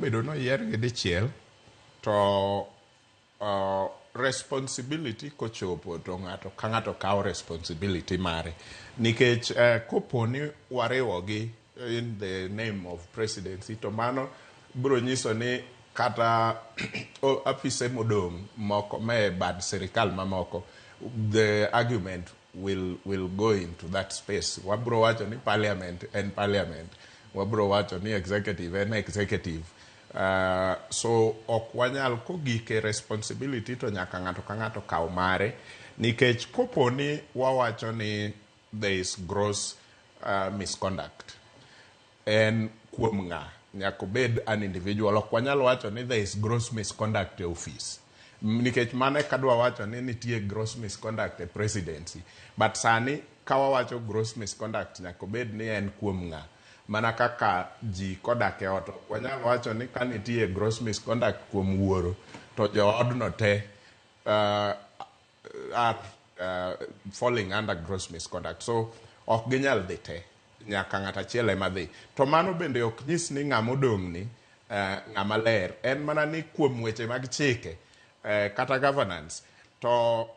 obedo no yier gi dichiel to responsibility kochopo to ng'ato ka ng'ato kawo responsibility mare nikech koponi wariwogi in the name of presidency to mano biro nyiso ni kata apise modong' moko me bad sirikal mamoko the argument will go into that space. Wabro wacho ni parliament and parliament, wabro wacho ni executive and executive. So ok wanyal kogike responsibility to nyaka ng'ato ka ng'ato kaw mare nikech koponi wawacho ni there is gross misconduct and kuom ng'a nyaka bed an individual. Ok wanyal wacho ni there is gross misconduct e office nikech mane kadwa wacho ni nitie gross misconduct e presidency, but sani kawa wacho gross misconduct nyaka bed ni en kuom ng'a mana kaka ji kodak e ot. Wanyal wacho ni ka nitie gross misconduct kuom wuoro to joodno te are falling under gross misconduct, so ok ginyal dhi te, nyaka ng'at achiel ema dhi. To mano bende ok nyis ni ng'ama odong' ni ng'ama ler, en mana ni kuom weche mag chike kata governance to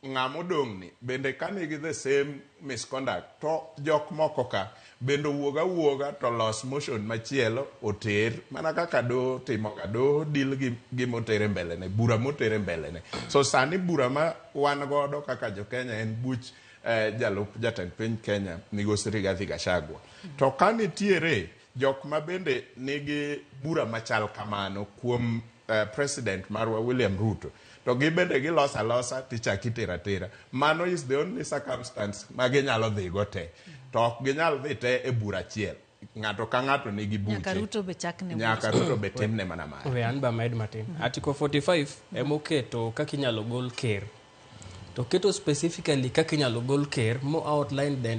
ng'ama odong' ni bende ka nigi the same misconduct to jok moko ka bende wuoga to los motion machielo oter mana kaka do timo ka do deal gi motere mbele ne bura motere mbele ne. So sani bura ma wan godo kaka jo Kenya en buch jalup jatend piny Kenya migosi Rigathi Gachagua. To ka nitiere jok ma bende nigi bura machal kamano kuom president marwa William Ruto to gibende gilosa alosa tichaki tera. Mano is the only circumstance ma ginyalo dhi go te. To ok ginyal dhi te e bura achiel. Ng'ato ka ng'ato nigi buche. Nyaka Ruto be timne mana mare. We an ba med matin. Article 45 emoketo kaka inyalo gol ker. To keto specifically kaka inyalo gol ker mo outline then